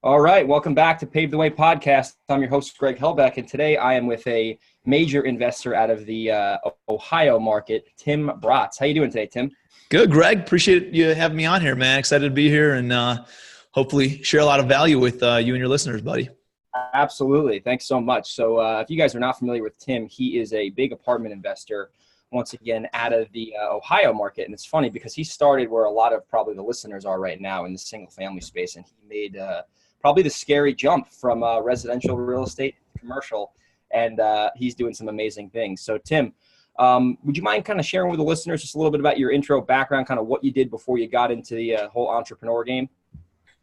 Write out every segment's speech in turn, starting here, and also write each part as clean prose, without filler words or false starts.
All right, welcome back to Pave the Way podcast. I'm your host, Greg Helbeck, and today I am with a major investor out of the Ohio market, Tim Bratz. How you doing today, Tim? Good, Greg. Appreciate you having me on here, man. Excited to be here and hopefully share a lot of value with you and your listeners, buddy. Absolutely. Thanks so much. So if you guys are not familiar with Tim, he is a big apartment investor, once again, out of the Ohio market. And it's funny because he started where a lot of probably the listeners are right now in the single family space, and he made probably the scary jump from residential real estate to commercial, and he's doing some amazing things. So Tim, would you mind kind of sharing with the listeners just a little bit about your intro background, kind of what you did before you got into the whole entrepreneur game?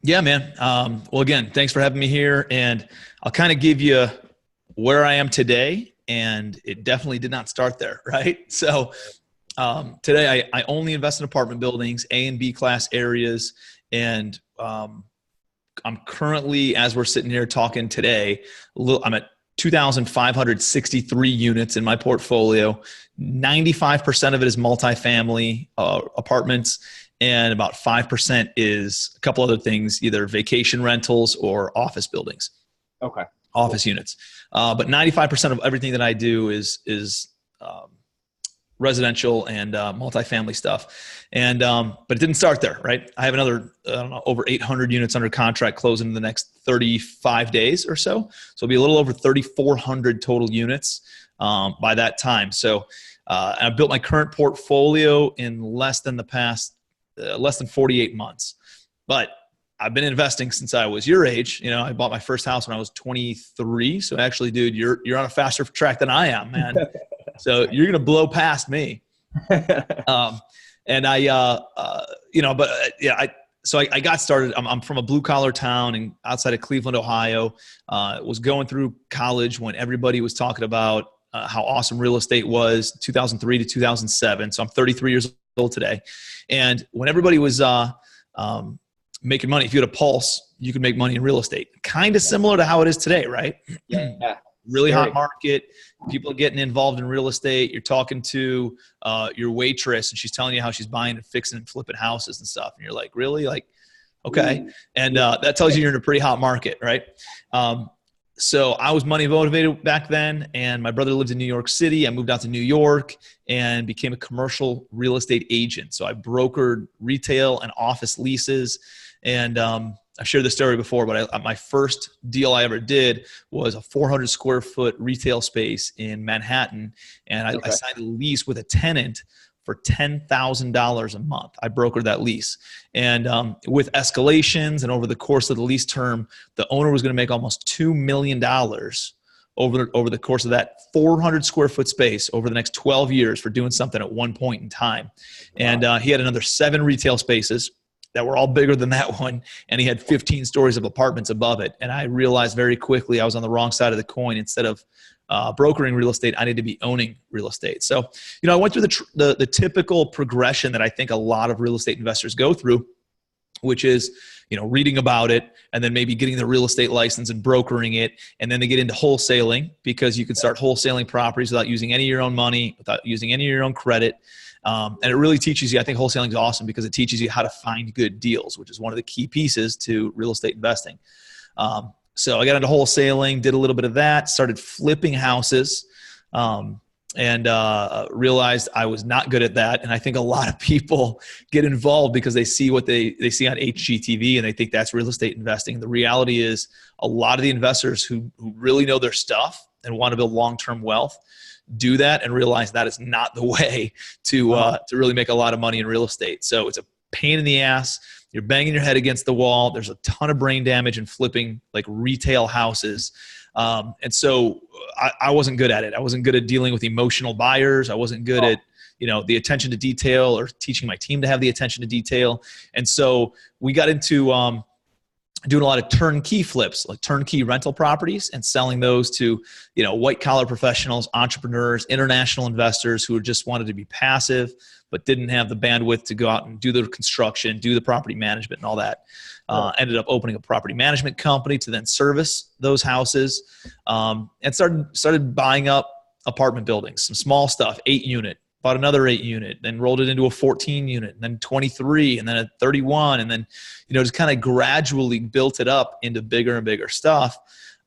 Yeah, man. Well, again, thanks for having me here, and I'll kind of give you where I am today, and it definitely did not start there, right? So today I only invest in apartment buildings, A and B class areas, and I'm currently, as we're sitting here talking today, I'm at 2,563 units in my portfolio. 95% of it is multifamily apartments, and about 5% is a couple other things, either vacation rentals or office buildings. Okay. Office units. But 95% of everything that I do is residential and multifamily stuff. And but it didn't start there, right? I have another, over 800 units under contract closing in the next 35 days or so. So it'll be a little over 3,400 total units by that time. So I built my current portfolio in less than 48 months. But I've been investing since I was your age. You know, I bought my first house when I was 23. So actually, dude, you're on a faster track than I am, man. So you're going to blow past me. And I got started. I'm from a blue collar town and outside of Cleveland, Ohio. Was going through college when everybody was talking about how awesome real estate was, 2003 to 2007. So I'm 33 years old today. And when everybody was making money, if you had a pulse, you could make money in real estate. Kind of similar to how it is today, right? Yeah. Really hot market. People are getting involved in real estate. You're talking to your waitress, and she's telling you how she's buying and fixing and flipping houses and stuff. And you're like, really? Like, okay. And that tells you you're in a pretty hot market, right? So I was money motivated back then, and my brother lived in New York City. I moved out to New York and became a commercial real estate agent. So I brokered retail and office leases. And I've shared this story before, but my first deal I ever did was a 400 square foot retail space in Manhattan. And I signed a lease with a tenant for $10,000 a month. I brokered that lease. And with escalations and over the course of the lease term, the owner was going to make almost $2 million over the course of that 400 square foot space over the next 12 years for doing something at one point in time. And he had another 7 retail spaces that were all bigger than that one. And he had 15 stories of apartments above it. And I realized very quickly I was on the wrong side of the coin. Instead of brokering real estate, I need to be owning real estate. So, I went through the typical progression that I think a lot of real estate investors go through, which is, reading about it and then maybe getting the real estate license and brokering it. And then they get into wholesaling, because you can start wholesaling properties without using any of your own money, without using any of your own credit. And it really teaches you, I think wholesaling is awesome because it teaches you how to find good deals, which is one of the key pieces to real estate investing. So I got into wholesaling, did a little bit of that, started flipping houses, and realized I was not good at that. And I think a lot of people get involved because they see what they see on HGTV and they think that's real estate investing. The reality is a lot of the investors who really know their stuff and want to build long-term wealth do that and realize that is not the way to really make a lot of money in real estate. So it's a pain in the ass. You're banging your head against the wall. There's a ton of brain damage in flipping like retail houses. And so I wasn't good at it. I wasn't good at dealing with emotional buyers. I wasn't good at, the attention to detail or teaching my team to have the attention to detail. And so we got into doing a lot of turnkey flips, like turnkey rental properties, and selling those to, white collar professionals, entrepreneurs, international investors who just wanted to be passive, but didn't have the bandwidth to go out and do the construction, do the property management and all that. Ended up opening a property management company to then service those houses, and started buying up apartment buildings, some small stuff, 8 unit, bought another 8 unit, then rolled it into a 14 unit, and then 23, and then a 31. And then, just kind of gradually built it up into bigger and bigger stuff.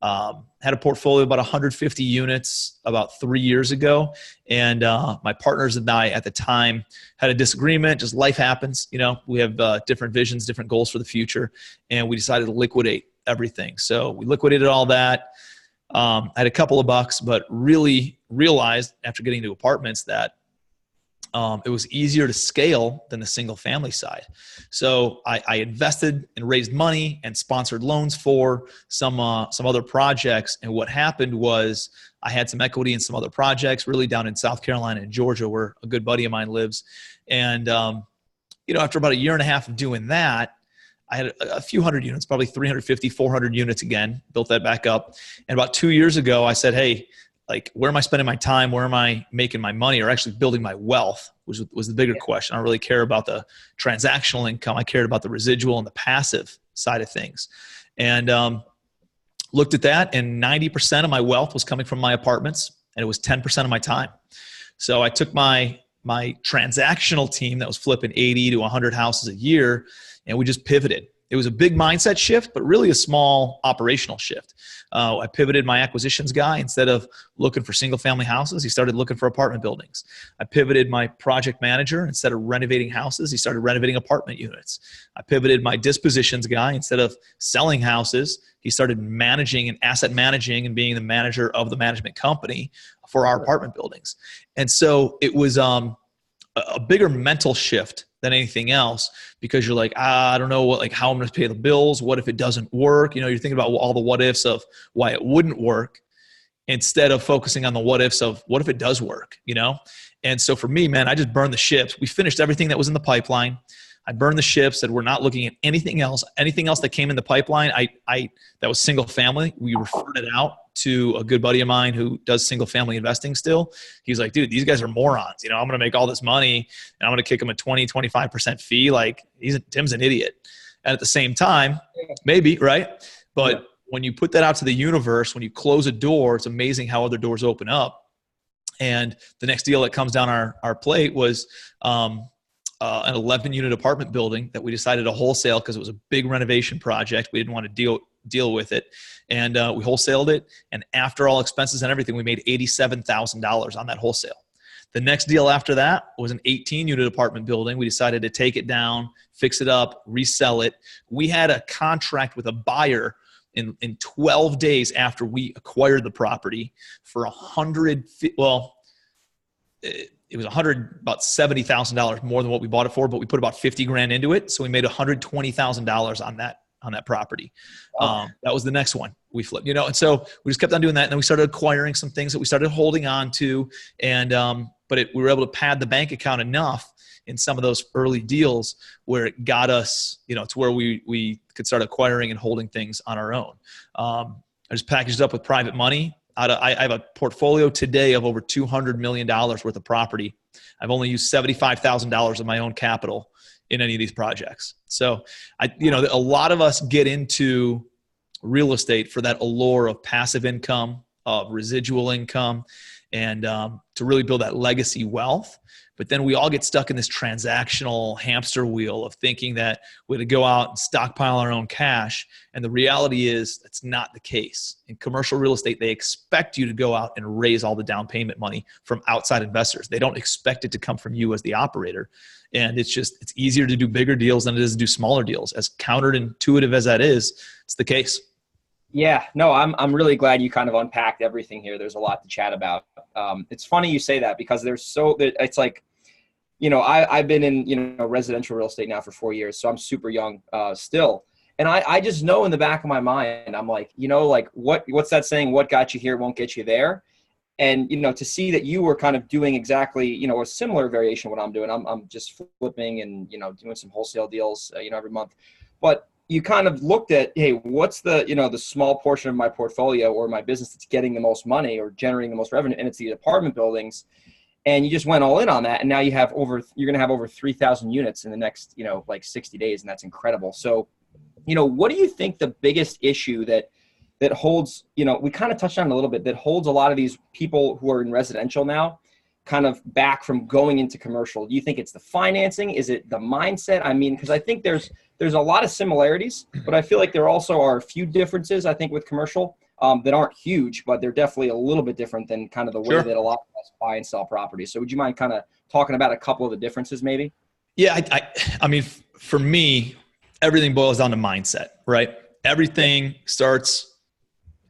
Had a portfolio of about 150 units about 3 years ago. And my partners and I at the time had a disagreement. Just life happens. We have different visions, different goals for the future. And we decided to liquidate everything. So we liquidated all that. I had a couple of bucks, but really realized after getting into apartments that it was easier to scale than the single family side. So I invested and raised money and sponsored loans for some other projects. And what happened was I had some equity in some other projects, really down in South Carolina and Georgia, where a good buddy of mine lives. And, after about a year and a half of doing that, I had a few hundred units, probably 350, 400 units again, built that back up. And about 2 years ago, I said, hey, where am I spending my time? Where am I making my money, or actually building my wealth, which was the bigger question. I don't really care about the transactional income. I cared about the residual and the passive side of things. And looked at that, and 90% of my wealth was coming from my apartments, and it was 10% of my time. So I took my transactional team that was flipping 80 to 100 houses a year, and we just pivoted. It was a big mindset shift, but really a small operational shift. I pivoted my acquisitions guy. Instead of looking for single family houses, he started looking for apartment buildings. I pivoted my project manager. Instead of renovating houses, he started renovating apartment units. I pivoted my dispositions guy. Instead of selling houses, he started managing and asset managing and being the manager of the management company for our apartment buildings. And so it was a bigger mental shift than anything else, because you're like, I don't know how I'm going to pay the bills. What if it doesn't work? You're thinking about all the what ifs of why it wouldn't work, instead of focusing on the what ifs of what if it does work, And so for me, man, I just burned the ships. We finished everything that was in the pipeline. I burned the ships, said we're not looking at anything else. Anything else that came in the pipeline, that was single family, we referred it out to a good buddy of mine who does single family investing still. He's like, dude, these guys are morons. I'm going to make all this money and I'm going to kick them a 20, 25% fee. Tim's an idiot. And at the same time, maybe, right? But when you put that out to the universe, when you close a door, it's amazing how other doors open up. And the next deal that comes down our plate was, an 11-unit apartment building that we decided to wholesale because it was a big renovation project. We didn't want to deal with it. And we wholesaled it. And after all expenses and everything, we made $87,000 on that wholesale. The next deal after that was an 18-unit apartment building. We decided to take it down, fix it up, resell it. We had a contract with a buyer in 12 days after we acquired the property for it was about $70,000 more than what we bought it for, but we put about 50 grand into it. So we made $120,000 on that property. Wow. That was the next one we flipped, and so we just kept on doing that. And then we started acquiring some things that we started holding on to. And, we were able to pad the bank account enough in some of those early deals where it got us, to where we could start acquiring and holding things on our own. I just packaged it up with private money. I have a portfolio today of over $200 million worth of property. I've only used $75,000 of my own capital in any of these projects. So a lot of us get into real estate for that allure of passive income, of residual income, and to really build that legacy wealth. But then we all get stuck in this transactional hamster wheel of thinking that we're going to go out and stockpile our own cash. And the reality is that's not the case. In commercial real estate, they expect you to go out and raise all the down payment money from outside investors. They don't expect it to come from you as the operator. And it's easier to do bigger deals than it is to do smaller deals. As counterintuitive as that is, it's the case. Yeah, no, I'm really glad you kind of unpacked everything here. There's a lot to chat about. It's funny you say that, because it's like, I've been in, residential real estate now for 4 years. So I'm super young still. And I just know in the back of my mind, I'm like, what's that saying? What got you here won't get you there. And, to see that you were kind of doing exactly, a similar variation of what I'm doing. I'm just flipping and, doing some wholesale deals, every month. But you kind of looked at, hey, what's the small portion of my portfolio or my business that's getting the most money or generating the most revenue? And it's the apartment buildings. And you just went all in on that. And now you're going to have over 3,000 units in the next, 60 days. And that's incredible. So, what do you think the biggest issue that holds, we kind of touched on it a little bit, that holds a lot of these people who are in residential now kind of back from going into commercial? Do you think it's the financing? Is it the mindset? I mean, because I think there's a lot of similarities, but I feel like there also are a few differences, I think, with commercial that aren't huge, but they're definitely a little bit different than kind of the way that a lot of us buy and sell properties. So would you mind kind of talking about a couple of the differences maybe? Yeah, I mean, for me, everything boils down to mindset, right? Everything starts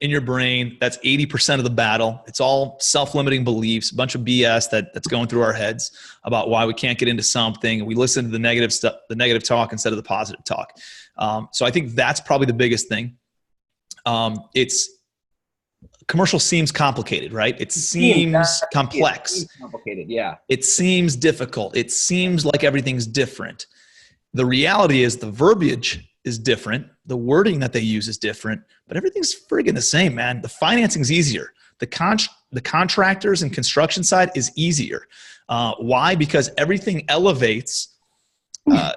in your brain. That's 80% of the battle. It's all self-limiting beliefs, a bunch of BS that's going through our heads about why we can't get into something. We listen to the negative stuff, the negative talk instead of the positive talk. So I think that's probably the biggest thing. Commercial seems complicated, right? It seems complex. It seems complicated, yeah. It seems difficult. It seems like everything's different. The reality is the verbiage is different. The wording that they use is different, but everything's friggin' the same, man. The financing's easier. The contractors and construction side is easier. Why? Because everything elevates,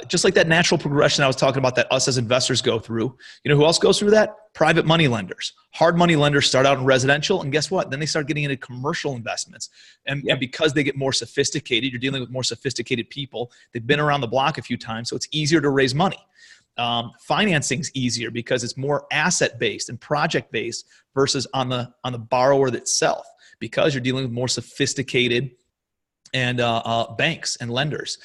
just like that natural progression I was talking about that us as investors go through. You know who else goes through that? Private money lenders. Hard money lenders start out in residential, and guess what? Then they start getting into commercial investments. And because they get more sophisticated, you're dealing with more sophisticated people. They've been around the block a few times, so it's easier to raise money. Financing's easier because it's more asset-based and project-based versus on the borrower itself, because you're dealing with more sophisticated and banks and lenders.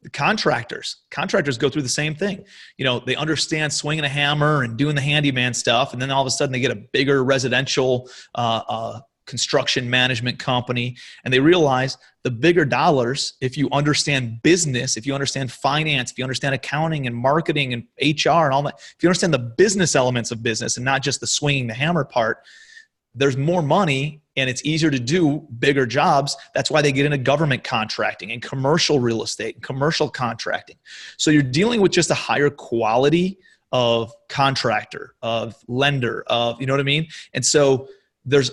The contractors go through the same thing. You know, they understand swinging a hammer and doing the handyman stuff, and then all of a sudden they get a bigger residential construction management company, and they realize the bigger dollars, if you understand business, if you understand finance, if you understand accounting and marketing and HR and all that, if you understand the business elements of business and not just the swinging the hammer part, there's more money and it's easier to do bigger jobs. That's why they get into government contracting and commercial real estate and commercial contracting. So you're dealing with just a higher quality of contractor, of lender, of, you know what I mean? And so there's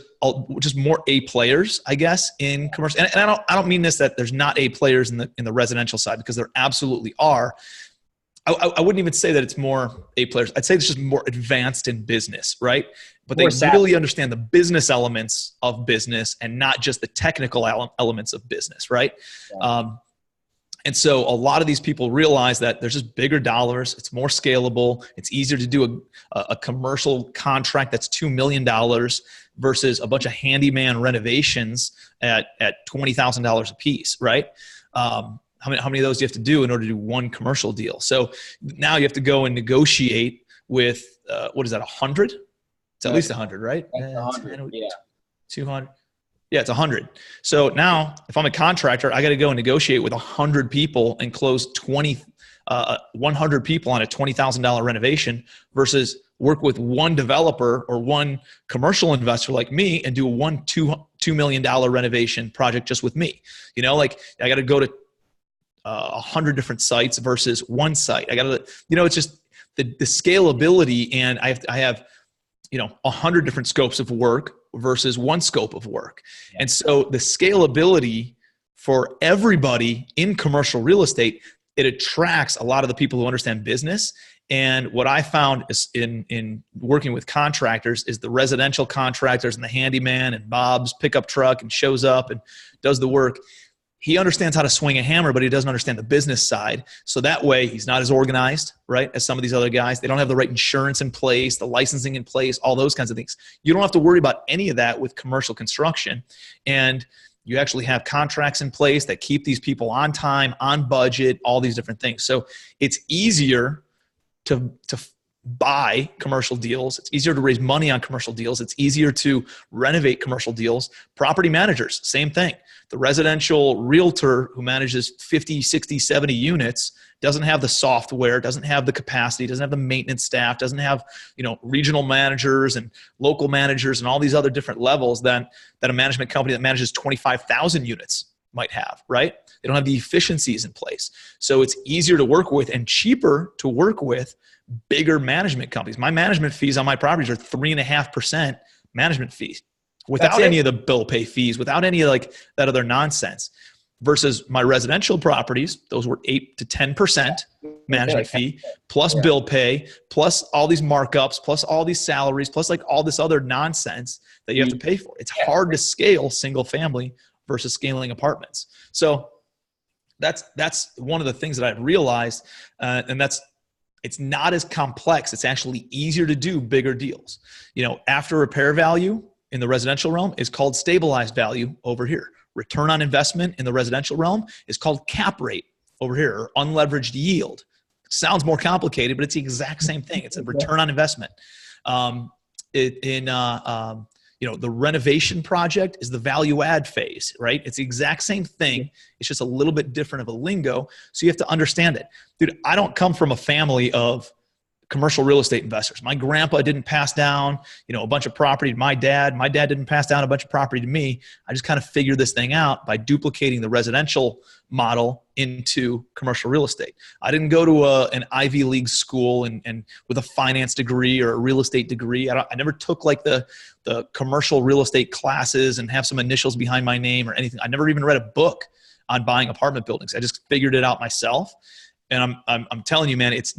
just more A players, I guess, in commercial. And I don't mean this that there's not A players in the residential side, because there absolutely are. I wouldn't even say that it's more A players. I'd say it's just more advanced in business, right? But they really understand the business elements of business and not just the technical elements of business, right? Yeah. And so a lot of these people realize that there's just bigger dollars. It's more scalable. It's easier to do a commercial contract that's $2 million versus a bunch of handyman renovations at $20,000 a piece, right? How many of those do you have to do in order to do one commercial deal? So now you have to go and negotiate with, what is that, 100? It's at least 100, right? 100, yeah. 200. Yeah, it's 100. So now if I'm a contractor, I got to go and negotiate with 100 people and close 100 people on a $20,000 renovation versus work with one developer or one commercial investor like me and do a $2 million renovation project just with me. You know, like I got to go to 100 different sites versus one site. I got to, you know, it's just the scalability, and I have, you know, 100 different scopes of work versus one scope of work. And so the scalability for everybody in commercial real estate, it attracts a lot of the people who understand business. And what I found is in working with contractors is the residential contractors and the handyman and Bob's pickup truck and shows up and does the work. He understands how to swing a hammer, but he doesn't understand the business side. So that way he's not as organized, right, as some of these other guys. They don't have the right insurance in place, the licensing in place, all those kinds of things. You don't have to worry about any of that with commercial construction. And you actually have contracts in place that keep these people on time, on budget, all these different things. So it's easier to buy commercial deals. It's easier to raise money on commercial deals. It's easier to renovate commercial deals. Property managers, same thing. The residential realtor who manages 50, 60, 70 units doesn't have the software, doesn't have the capacity, doesn't have the maintenance staff, doesn't have, you know, regional managers and local managers and all these other different levels that a management company that manages 25,000 units might have, right? They don't have the efficiencies in place. So it's easier to work with and cheaper to work with bigger management companies. My management fees on my properties are 3.5% management fees without any of the bill pay fees, without any of like that other nonsense. Versus my residential properties, those were 8 to 10% management fee, plus bill pay, plus all these markups, plus all these salaries, plus like all this other nonsense that you have to pay for. It's hard to scale single family versus scaling apartments. So that's one of the things that I've realized. And it's not as complex. It's actually easier to do bigger deals. After repair value in the residential realm is called stabilized value over here. Return on investment in the residential realm is called cap rate over here, or unleveraged yield. Sounds more complicated, but it's the exact same thing. It's a return on investment. The renovation project is the value add phase, right? It's the exact same thing. It's just a little bit different of a lingo. So you have to understand it. Dude, I don't come from a family of commercial real estate investors. My grandpa didn't pass down, a bunch of property to my dad. My dad didn't pass down a bunch of property to me. I just kind of figured this thing out by duplicating the residential model into commercial real estate. I didn't go to an Ivy League school and with a finance degree or a real estate degree. I never took like the commercial real estate classes and have some initials behind my name or anything. I never even read a book on buying apartment buildings. I just figured it out myself. And I'm telling you, man, it's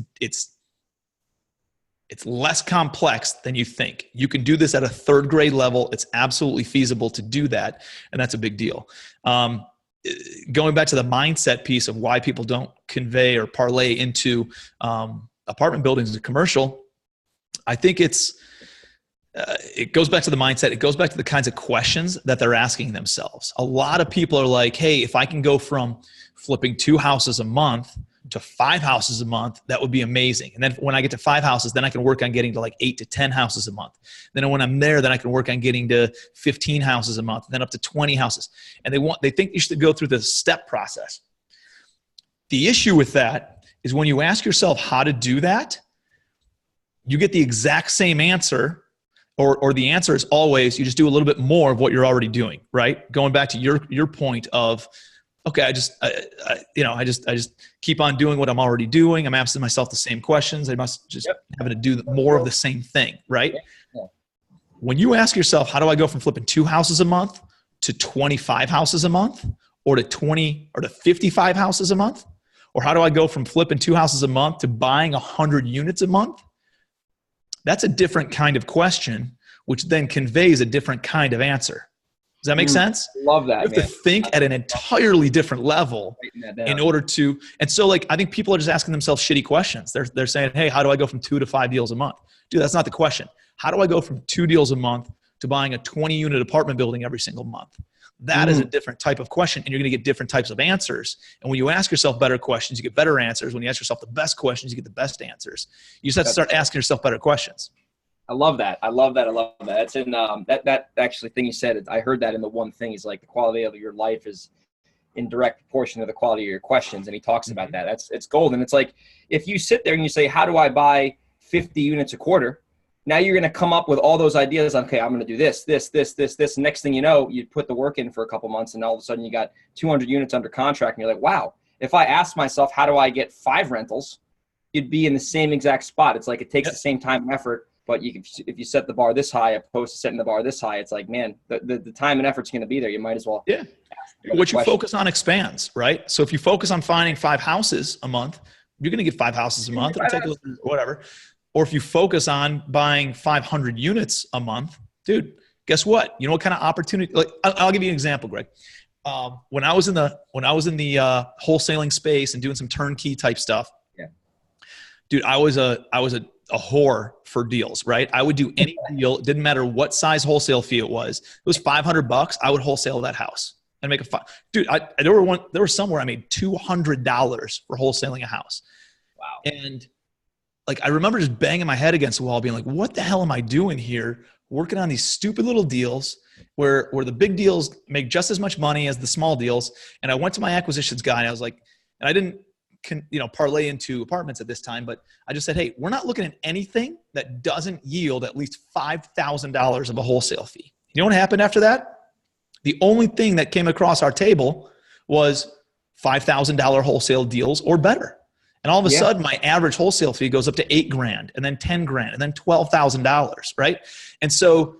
less complex than you think. You can do this at a third grade level. It's absolutely feasible to do that. And that's a big deal. Going back to the mindset piece of why people don't convey or parlay into apartment buildings and commercial, I think it goes back to the mindset. It goes back to the kinds of questions that they're asking themselves. A lot of people are like, hey, if I can go from flipping 2 houses a month to 5 houses a month, that would be amazing. And then when I get to 5 houses, then I can work on getting to like 8 to 10 houses a month. Then when I'm there, then I can work on getting to 15 houses a month, then up to 20 houses. And they think you should go through the step process. The issue with that is when you ask yourself how to do that, you get the exact same answer, or the answer is always, you just do a little bit more of what you're already doing, right? Going back to your point of, okay, I just keep on doing what I'm already doing. I'm asking myself the same questions. I must just having to do more of the same thing, right? Yeah. When you ask yourself, how do I go from flipping 2 houses a month to 25 houses a month, or to 20 or to 55 houses a month? Or how do I go from flipping 2 houses a month to buying 100 units a month? That's a different kind of question, which then conveys a different kind of answer. Does that make sense? Love that. You have to think at an entirely different level in order to, and so like, I think people are just asking themselves shitty questions. They're saying, hey, how do I go from 2 to 5 deals a month? Dude, that's not the question. How do I go from 2 deals a month to buying a 20-unit apartment building every single month? That is a different type of question, and you're going to get different types of answers. And when you ask yourself better questions, you get better answers. When you ask yourself the best questions, you get the best answers. You just have to start asking yourself better questions. I love that. I love that. That's in that actually thing you said. I heard that in the one thing is like the quality of your life is in direct proportion to the quality of your questions. And he talks about that. It's gold. And it's like, if you sit there and you say, how do I buy 50 units a quarter? Now you're going to come up with all those ideas. Okay, I'm going to do this. Next thing you know, you put the work in for a couple months and all of a sudden you got 200 units under contract. And you're like, wow, if I ask myself, how do I get 5 rentals? You'd be in the same exact spot. It's like, it takes the same time and effort. But if you set the bar this high opposed to setting the bar this high, it's like, man, the time and effort's going to be there. You might as well. Yeah. What you focus on expands, right? So if you focus on finding 5 houses a month, you're going to get 5 houses a month. It'll take a little, whatever. Or if you focus on buying 500 units a month, dude, guess what? You know what kind of opportunity? Like, I'll give you an example, Greg. When I was in the wholesaling space and doing some turnkey type stuff, dude, I was a whore for deals, right? I would do any deal. It didn't matter what size wholesale fee it was. It was $500. I would wholesale that house and make dude, there was somewhere I made $200 for wholesaling a house. Wow. And like, I remember just banging my head against the wall being like, what the hell am I doing here? Working on these stupid little deals where the big deals make just as much money as the small deals. And I went to my acquisitions guy and I was like, and I didn't, parlay into apartments at this time, but I just said, hey, we're not looking at anything that doesn't yield at least $5,000 of a wholesale fee. You know what happened after that? The only thing that came across our table was $5,000 wholesale deals or better. And all of a sudden my average wholesale fee goes up to $8,000 and then $10,000 and then $12,000. Right. And so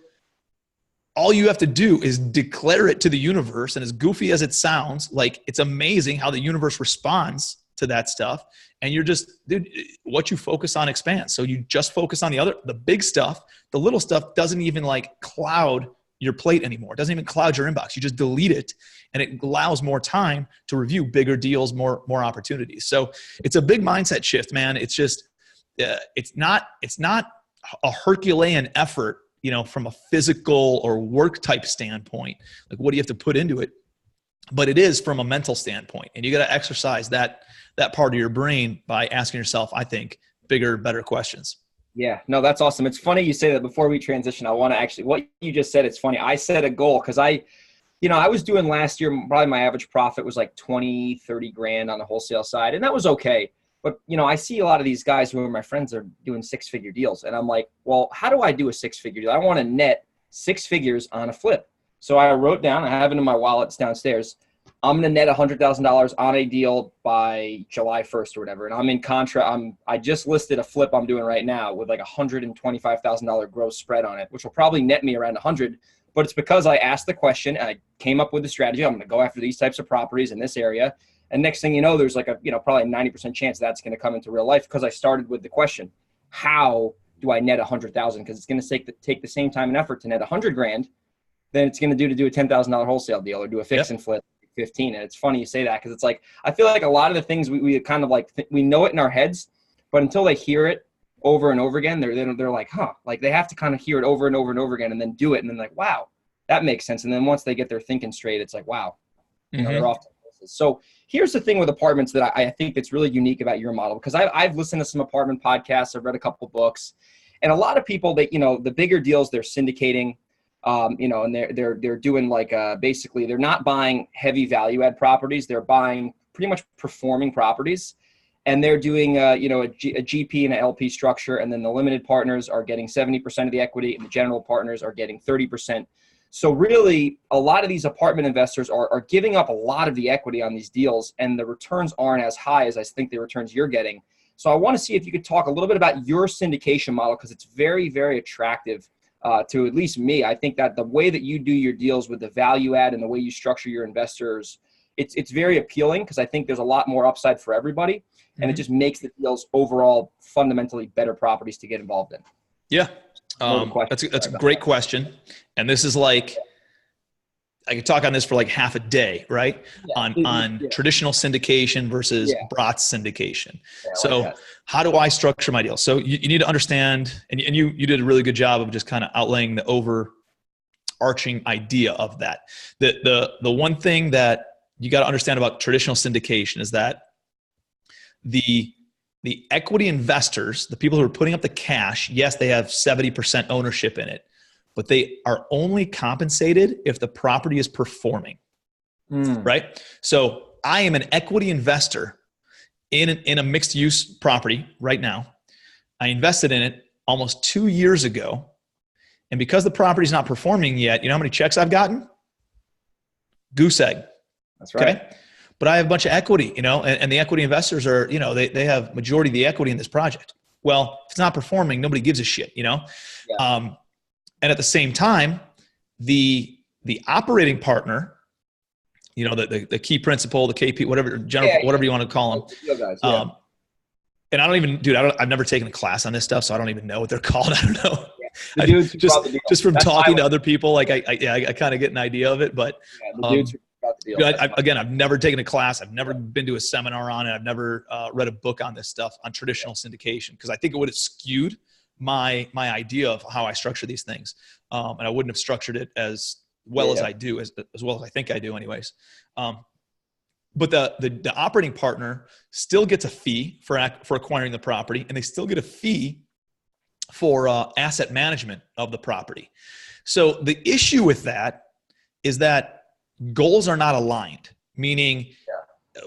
all you have to do is declare it to the universe. And as goofy as it sounds, like, it's amazing how the universe responds to that stuff. And you're just, dude, what you focus on expands. So you just focus on the big stuff. The little stuff doesn't even like cloud your plate anymore. It doesn't even cloud your inbox. You just delete it, and it allows more time to review bigger deals, more opportunities. So it's a big mindset shift, man. It's just, it's not a Herculean effort, you know, from a physical or work type standpoint. Like, what do you have to put into it? But it is from a mental standpoint, and you got to exercise that part of your brain by asking yourself, I think, bigger, better questions. Yeah, no, that's awesome. It's funny you say that. Before we transition, I want to actually, what you just said, it's funny. I set a goal because I was doing last year, probably my average profit was like 20, 30 grand on the wholesale side. And that was okay. But, you know, I see a lot of these guys who are my friends are doing 6-figure deals. And I'm like, well, how do I do a 6-figure deal? I want to net 6 figures on a flip. So I wrote down, I have it in my wallet, it's downstairs. I'm going to net $100,000 on a deal by July 1st or whatever. And I'm in I just listed a flip I'm doing right now with like $125,000 gross spread on it, which will probably net me around 100. But it's because I asked the question and I came up with the strategy. I'm going to go after these types of properties in this area. And next thing you know, there's like probably a 90% chance that's going to come into real life because I started with the question, how do I net 100,000? Because it's going to take the same time and effort to net 100 grand than it's going to do a $10,000 wholesale deal or do a fix and flip 15. And it's funny you say that because it's like, I feel like a lot of the things we kind of like, we know it in our heads, but until they hear it over and over again, they're like, huh, like they have to kind of hear it over and over and over again and then do it. And then like, wow, that makes sense. And then once they get their thinking straight, it's like, wow, they're off to places. So here's the thing with apartments that I think that's really unique about your model, because I've listened to some apartment podcasts. I've read a couple books, and a lot of people that, the bigger deals they're syndicating, and they're doing like basically they're not buying heavy value add properties. They're buying pretty much performing properties, and they're doing a GP and an LP structure, and then the limited partners are getting 70% of the equity, and the general partners are getting 30%. So really, a lot of these apartment investors are giving up a lot of the equity on these deals, and the returns aren't as high as I think the returns you're getting. So I want to see if you could talk a little bit about your syndication model, because it's very, very attractive to at least me. I think that the way that you do your deals with the value add and the way you structure your investors, it's very appealing, because I think there's a lot more upside for everybody, and it just makes the deals overall fundamentally better properties to get involved in. Yeah. That's a great question. And this is like, I could talk on this for like half a day, right? Yeah. On traditional syndication versus Bratz syndication. Yeah, so like how do I structure my deal? So you need to understand, and you did a really good job of just kind of outlaying the overarching idea of that. The one thing that you got to understand about traditional syndication is that the equity investors, the people who are putting up the cash, yes, they have 70% ownership in it, but they are only compensated if the property is performing, right? So I am an equity investor in a mixed use property right now. I invested in it almost 2 years ago. And because the property is not performing yet, you know how many checks I've gotten? Goose egg. That's right. Okay? But I have a bunch of equity, and the equity investors are, they have majority of the equity in this project. Well, if it's not performing, nobody gives a shit, Yeah. And at the same time, the operating partner, the key principal, the KP, whatever, whatever you want to call them. Guys, and I don't even, I've never taken a class on this stuff, so I don't even know what they're called. I don't know. Yeah. Just from talking to other people, like I kind of get an idea of it, but the dudes I've never taken a class. I've never been to a seminar on it. I've never read a book on this stuff, on traditional syndication, because I think it would have skewed my idea of how I structure these things. And I wouldn't have structured it as well as I do, as well as I think I do anyways. But the operating partner still gets a fee for acquiring the property, and they still get a fee for asset management of the property. So the issue with that is that goals are not aligned, meaning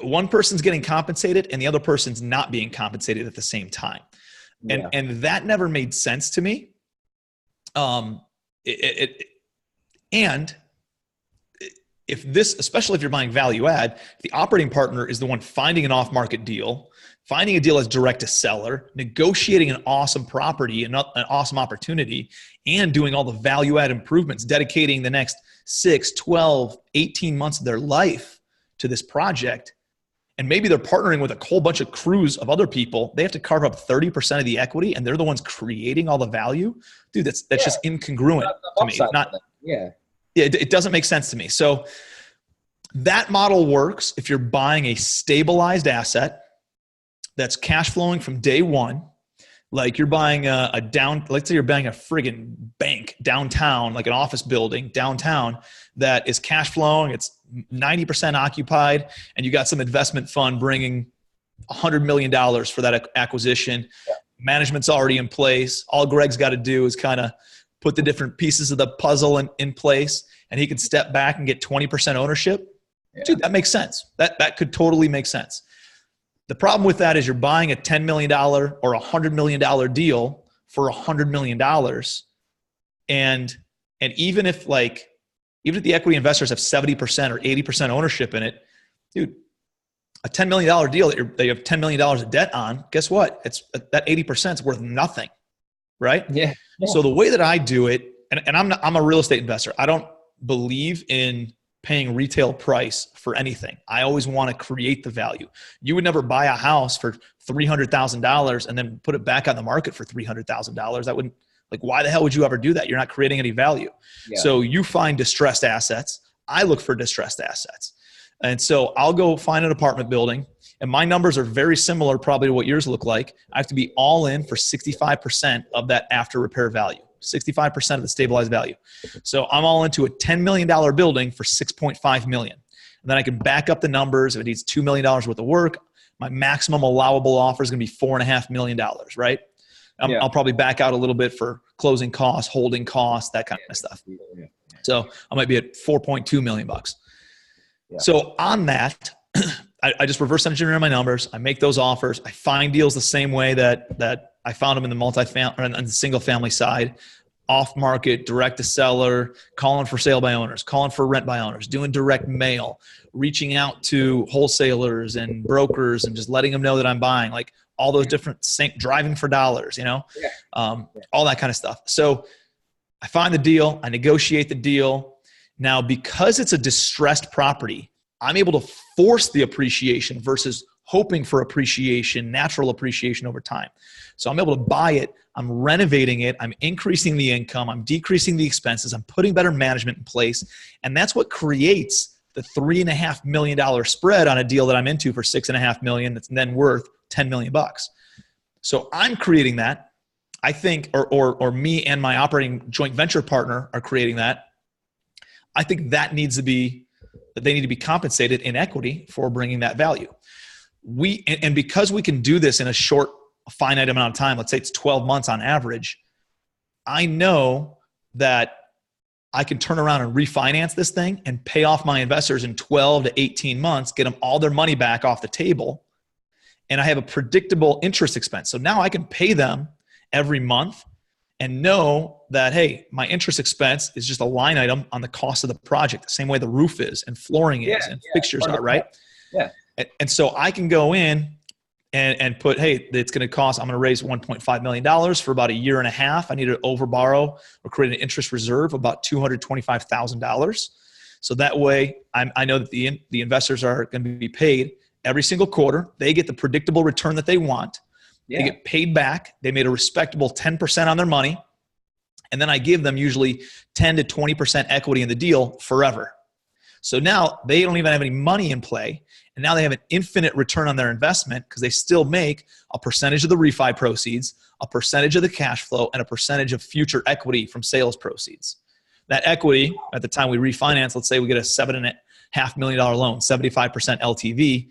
one person's getting compensated and the other person's not being compensated at the same time. And that never made sense to me. And especially if you're buying value add, the operating partner is the one finding an off-market deal, finding a deal as direct to seller, negotiating an awesome property, an awesome opportunity, and doing all the value add improvements, dedicating the next 6, 12, 18 months of their life to this project. And maybe they're partnering with a whole bunch of crews of other people. They have to carve up 30% of the equity, and they're the ones creating all the value. Dude, that's just incongruent to me. it doesn't make sense to me. So that model works if you're buying a stabilized asset that's cash flowing from day one. Like you're buying let's say you're buying a friggin' bank downtown, like an office building downtown that is cash flowing. It's 90% occupied, and you got some investment fund bringing $100 million for that acquisition. Yeah. Management's already in place. All Greg's got to do is kind of put the different pieces of the puzzle in place, and he can step back and get 20% ownership. Yeah. Dude, that makes sense. That could totally make sense. The problem with that is you're buying a $10 million or $100 million deal for $100 million. And even if the equity investors have 70% or 80% ownership in it, dude, a $10 million deal that you have $10 million of debt on, guess what? That 80% is worth nothing, right? Yeah. So the way that I do it, and I'm a real estate investor. I don't believe in paying retail price for anything. I always want to create the value. You would never buy a house for $300,000 and then put it back on the market for $300,000. That wouldn't, why the hell would you ever do that? You're not creating any value. Yeah. So you find distressed assets. I look for distressed assets. And so I'll go find an apartment building, and my numbers are very similar probably to what yours look like. I have to be all in for 65% of that after repair value. 65% of the stabilized value. So I'm all into a $10 million building for $6.5 million. And then I can back up the numbers. If it needs $2 million worth of work, my maximum allowable offer is going to be $4.5 million, right? I'll probably back out a little bit for closing costs, holding costs, that kind of stuff. Yeah. So I might be at $4.2 million bucks. Yeah. So on that, I just reverse engineer my numbers. I make those offers. I find deals the same way that I found them in the multifamily or on the single family side, off market, direct to seller, calling for sale by owners, calling for rent by owners, doing direct mail, reaching out to wholesalers and brokers and just letting them know that I'm buying, like all those different driving for dollars, all that kind of stuff. So I find the deal, I negotiate the deal. Now, because it's a distressed property, I'm able to force the appreciation versus hoping for appreciation, natural appreciation over time. So I'm able to buy it, I'm renovating it, I'm increasing the income, I'm decreasing the expenses, I'm putting better management in place. And that's what creates the $3.5 million spread on a deal that I'm into for $6.5 million that's then worth $10 million bucks. So I'm creating that. I think, or me and my operating joint venture partner are creating that. I think that they need to be compensated in equity for bringing that value. And because we can do this in a short, finite amount of time, let's say it's 12 months on average, I know that I can turn around and refinance this thing and pay off my investors in 12 to 18 months, get them all their money back off the table. And I have a predictable interest expense. So now I can pay them every month and know that, hey, my interest expense is just a line item on the cost of the project, the same way the roof is and flooring is and fixtures are, right? Yeah. And so I can go in and put, hey, it's going to cost, I'm going to raise $1.5 million for about a year and a half. I need to overborrow or create an interest reserve of about $225,000. So that way I know that the investors are going to be paid every single quarter. They get the predictable return that they want. Yeah. They get paid back. They made a respectable 10% on their money. And then I give them usually 10 to 20% equity in the deal forever. So now they don't even have any money in play. And now they have an infinite return on their investment because they still make a percentage of the refi proceeds, a percentage of the cash flow, and a percentage of future equity from sales proceeds. That equity, at the time we refinance, let's say we get a $7.5 million loan, 75% LTV.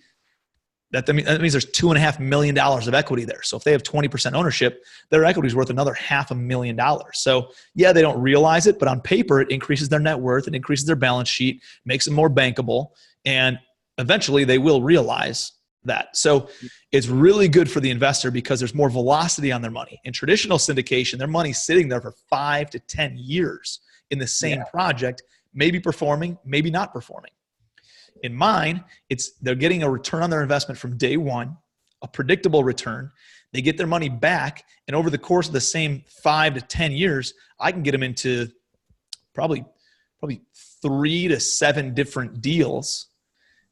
That means there's $2.5 million of equity there. So if they have 20% ownership, their equity is worth another $500,000. So yeah, they don't realize it, but on paper, it increases their net worth, it increases their balance sheet, makes them more bankable, and eventually they will realize that. So it's really good for the investor because there's more velocity on their money. In traditional syndication, their money's sitting there for 5 to 10 years in the same project, maybe performing, maybe not performing. In mine, they're getting a return on their investment from day one, a predictable return. They get their money back, and over the course of the same 5 to 10 years, I can get them into probably 3 to 7 different deals,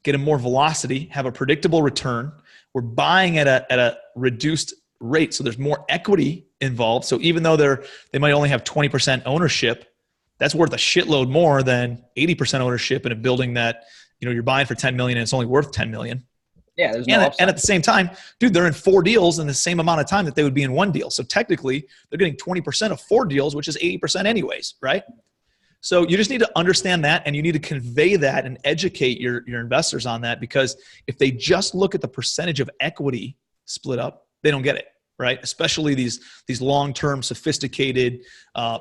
get them more velocity, have a predictable return. We're buying at a reduced rate, so there's more equity involved. So even though they might only have 20% ownership, that's worth a shitload more than 80% ownership in a building that, you're buying for 10 million and it's only worth 10 million. Yeah, there's no upside. And at the same time, dude, they're in 4 deals in the same amount of time that they would be in 1 deal. So technically, they're getting 20% of 4 deals, which is 80% anyways, right? So you just need to understand that, and you need to convey that and educate your investors on that, because if they just look at the percentage of equity split up, they don't get it, right? Especially these long-term, sophisticated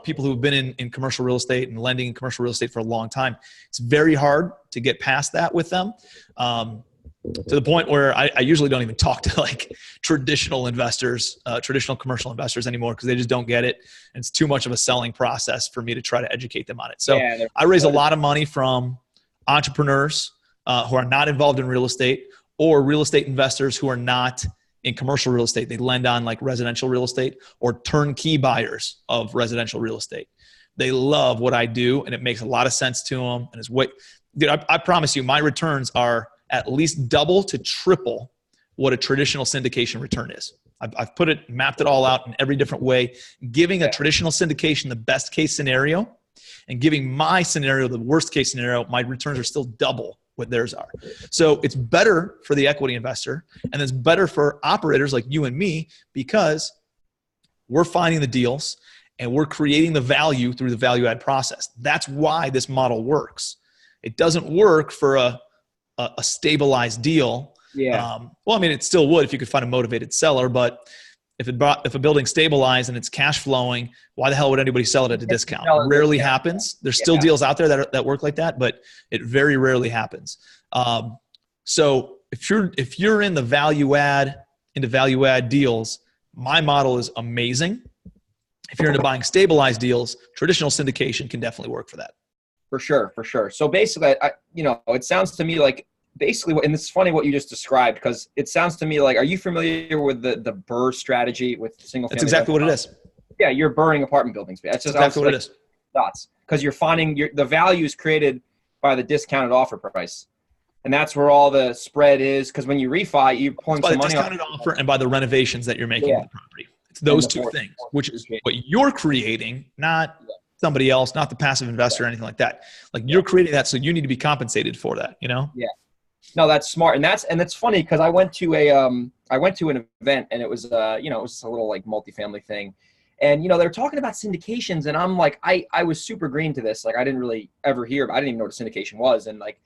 people who've been in commercial real estate and lending in commercial real estate for a long time. It's very hard to get past that with them. To the point where I usually don't even talk to like traditional investors, traditional commercial investors anymore, because they just don't get it. And it's too much of a selling process for me to try to educate them on it. So I raise a lot of money from entrepreneurs who are not involved in real estate, or real estate investors who are not in commercial real estate. They lend on like residential real estate, or turnkey buyers of residential real estate. They love what I do, and it makes a lot of sense to them. And dude, I promise you, my returns are at least double to triple what a traditional syndication return is. I've mapped it all out in every different way, giving a traditional syndication the best case scenario, and giving my scenario the worst case scenario. My returns are still double what theirs are. So it's better for the equity investor, and it's better for operators like you and me, because we're finding the deals and we're creating the value through the value add process. That's why this model works. It doesn't work for a stabilized deal. Yeah. Well, I mean, it still would if you could find a motivated seller, but if a building's stabilized and it's cash flowing, why the hell would anybody sell it at a discount? It rarely happens. There's still deals out there that work like that, but it very rarely happens. So if you're in the value add deals, my model is amazing. If you're into buying stabilized deals, traditional syndication can definitely work for that. For sure. So basically, it sounds to me like basically, and it's funny what you just described, because it sounds to me like, are you familiar with the BRRRR strategy with single family? That's exactly what it is. Yeah, you're burning apartment buildings. That's just exactly what it is. Dots, because you're finding the value is created by the discounted offer price, and that's where all the spread is. Because when you refi, you're pulling some money off. By the discounted offer and by the renovations that you're making to the property. It's those two things, which is what you're creating, not somebody else, not the passive investor or anything like that. Like you're creating that, so you need to be compensated for that, Yeah. No, that's smart. And that's funny, because I went to an event, and it was it was a little like multifamily thing. And they were talking about syndications, and I'm like, I was super green to this. Like I didn't really ever hear, I didn't even know what a syndication was. And like,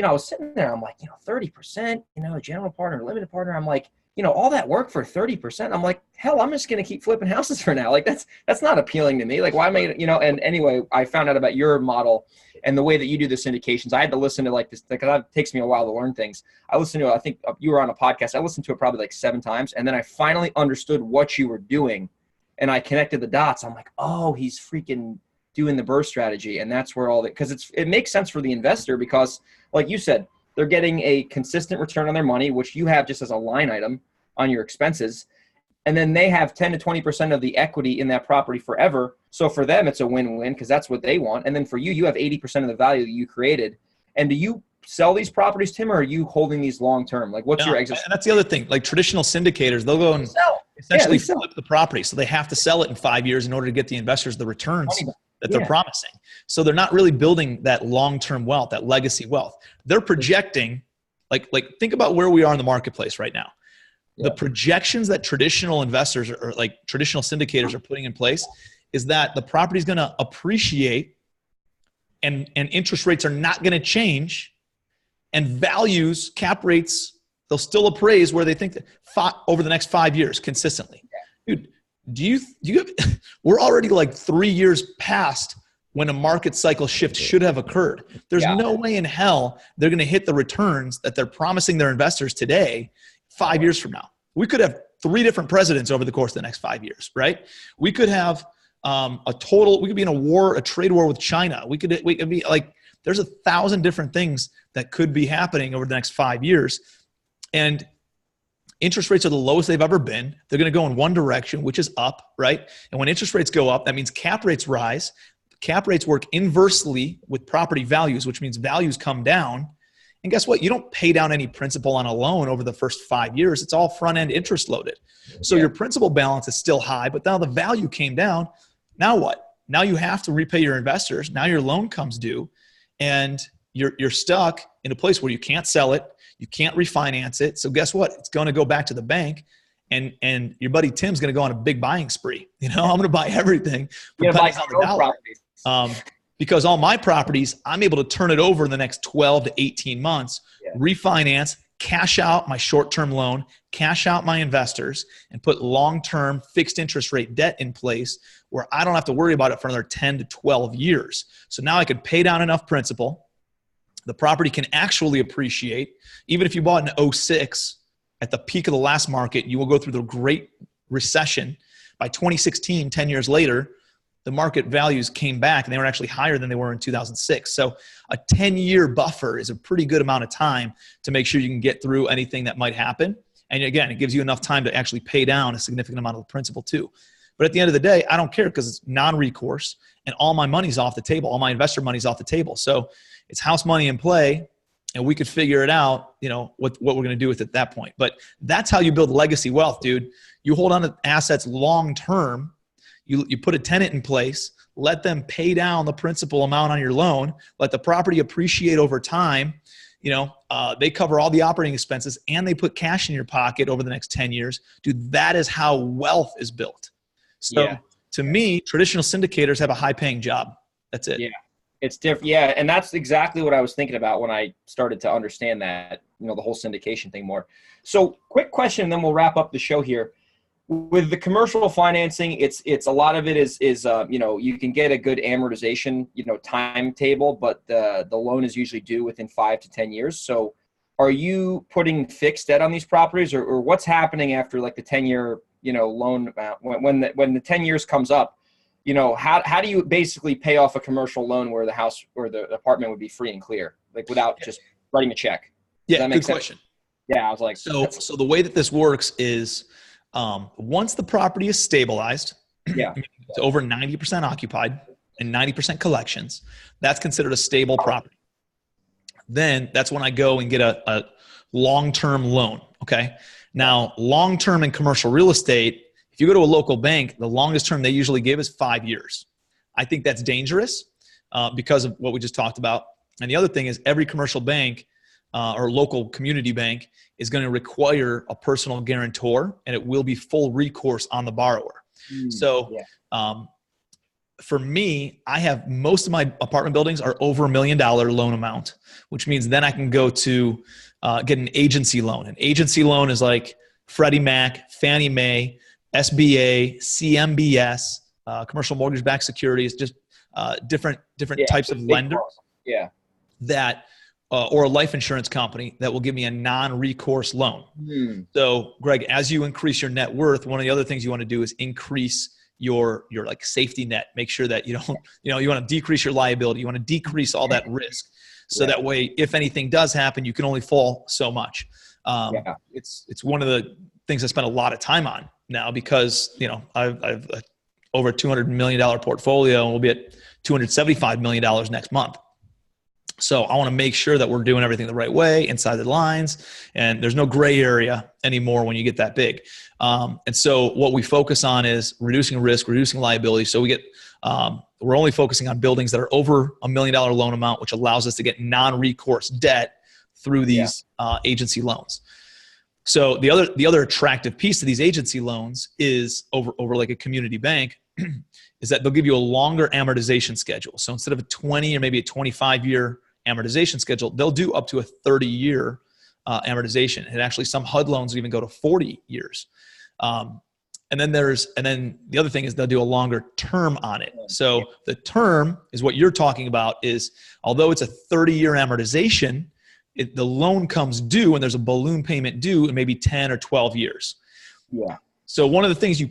I was sitting there, I'm like, 30%, general partner, limited partner. I'm like, all that work for 30%. I'm like, hell, I'm just going to keep flipping houses for now. Like that's not appealing to me. Like why am I, and anyway, I found out about your model and the way that you do the syndications. I had to listen to like this, because it takes me a while to learn things. I listened to it. I think you were on a podcast. I listened to it probably like 7 times. And then I finally understood what you were doing, and I connected the dots. I'm like, oh, he's freaking doing the BRRRR strategy. And that's where all that, because it makes sense for the investor, because like you said, they're getting a consistent return on their money, which you have just as a line item on your expenses. And then they have 10 to 20% of the equity in that property forever. So for them, it's a win-win, because that's what they want. And then for you, you have 80% of the value that you created. And do you sell these properties, Tim, or are you holding these long-term? Like what's your exit? And that's the other thing. Like traditional syndicators, they'll go and essentially flip the property. So they have to sell it in 5 years in order to get the investors the returns that they're promising. So they're not really building that long-term wealth, that legacy wealth. They're projecting, like think about where we are in the marketplace right now. The projections that traditional investors or like traditional syndicators are putting in place is that the property is going to appreciate, and interest rates are not going to change, and values, cap rates, they'll still appraise where they think that over the next 5 years consistently. Dude, do you we're already like 3 years past when a market cycle shift should have occurred. There's no way in hell they're going to hit the returns that they're promising their investors today 5 years from now. We could have 3 different presidents over the course of the next 5 years, right? We could have we could be in a trade war with China. We could be like, there's 1,000 different things that could be happening over the next 5 years. And interest rates are the lowest they've ever been. They're going to go in one direction, which is up, right? And when interest rates go up, that means cap rates rise. Cap rates work inversely with property values, which means values come down. And guess what? You don't pay down any principal on a loan over the first 5 years. It's all front-end interest loaded. So your principal balance is still high, but now the value came down. Now what? now you have to repay your investors. Now your loan comes due and you're stuck in a place where you can't sell it. You can't refinance it. So guess what? It's going to go back to the bank. And your buddy Tim's going to go on a big buying spree. I'm going to buy everything for pennies on the dollar. Because all my properties, I'm able to turn it over in the next 12 to 18 months, refinance, cash out my short-term loan, cash out my investors, and put long-term fixed interest rate debt in place where I don't have to worry about it for another 10 to 12 years. So now I could pay down enough principal. The property can actually appreciate. Even if you bought in 2006, at the peak of the last market, you will go through the Great Recession. By 2016, 10 years later, the market values came back and they were actually higher than they were in 2006. So a 10-year buffer is a pretty good amount of time to make sure you can get through anything that might happen. And again, it gives you enough time to actually pay down a significant amount of the principal too. But at the end of the day, I don't care because it's non-recourse and all my money's off the table. All my investor money's off the table. So it's house money in play. And we could figure it out, what we're going to do with it at that point. But that's how you build legacy wealth, dude. You hold on to assets long-term. You put a tenant in place, let them pay down the principal amount on your loan, let the property appreciate over time. They cover all the operating expenses and they put cash in your pocket over the next 10 years. Dude, that is how wealth is built. So to me, traditional syndicators have a high-paying job. That's it. Yeah. It's different. Yeah. And that's exactly what I was thinking about when I started to understand that, the whole syndication thing more. So quick question, and then we'll wrap up the show here. With the commercial financing, it's a lot of it is you can get a good amortization, timetable, but the loan is usually due within 5 to 10 years. So are you putting fixed debt on these properties or what's happening after like the 10-year, loan amount when the 10 years comes up? How do you basically pay off a commercial loan where the house or the apartment would be free and clear, like without just writing a check? Yeah, good question. Yeah, I was like, so the way that this works is once the property is stabilized, it's over 90% occupied and 90% collections, that's considered a stable property. Then that's when I go and get a long-term loan. Okay. Now, long-term in commercial real estate, if you go to a local bank, the longest term they usually give is 5 years. I think that's dangerous because of what we just talked about. And the other thing is every commercial bank or local community bank is going to require a personal guarantor, and it will be full recourse on the borrower. For me, I have most of my apartment buildings are over $1 million loan amount, which means then I can go to get an agency loan. An agency loan is like Freddie Mac, Fannie Mae, SBA, CMBS, commercial mortgage-backed securities, just different types of lender. That or a life insurance company that will give me a non-recourse loan. So, Greg, as you increase your net worth, one of the other things you want to do is increase your like safety net. Make sure that you don't, you want to decrease your liability. You want to decrease all that risk. So that way, if anything does happen, you can only fall so much. It's one of the things I spend a lot of time on now because, I've over a $200 million portfolio and we'll be at $275 million next month. So I want to make sure that we're doing everything the right way inside the lines, and there's no gray area anymore when you get that big. And so what we focus on is reducing risk, reducing liability. So we're only focusing on buildings that are over $1 million loan amount, which allows us to get non-recourse debt through these agency loans. So the other attractive piece to these agency loans is over like a community bank is that they'll give you a longer amortization schedule. So instead of a 20 or maybe a 25-year amortization schedule, they'll do up to a 30-year amortization. And actually some HUD loans even go to 40 years. And then the other thing is they'll do a longer term on it. So the term is what you're talking about is, although it's a 30-year amortization, the loan comes due and there's a balloon payment due in maybe 10 or 12 years. So one of the things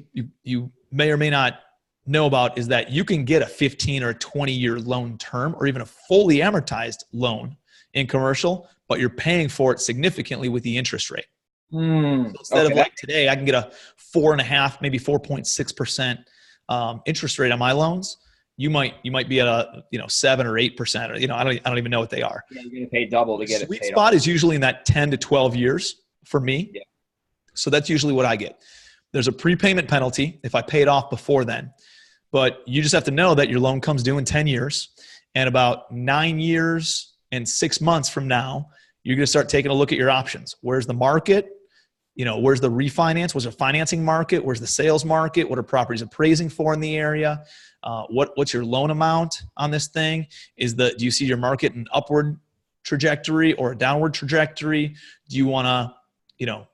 you may or may not know about is that you can get a 15 or 20-year loan term or even a fully amortized loan in commercial, but you're paying for it significantly with the interest rate. So instead of like today, I can get a 4.5%, maybe 4.6% interest rate on my loans. You might be at a 7 or 8%, or I don't even know what they are. Yeah, you're gonna pay double to get it. Sweet spot is usually in that 10 to 12 years for me. So that's usually what I get. There's a prepayment penalty if I pay it off before then. But you just have to know that your loan comes due in 10 years, and about 9 years and 6 months from now, you're going to start taking a look at your options. Where's the market? Where's the refinance? Where's the financing market? Where's the sales market? What are properties appraising for in the area? What's your loan amount on this thing? Do you see your market in upward trajectory or a downward trajectory? Do you want to,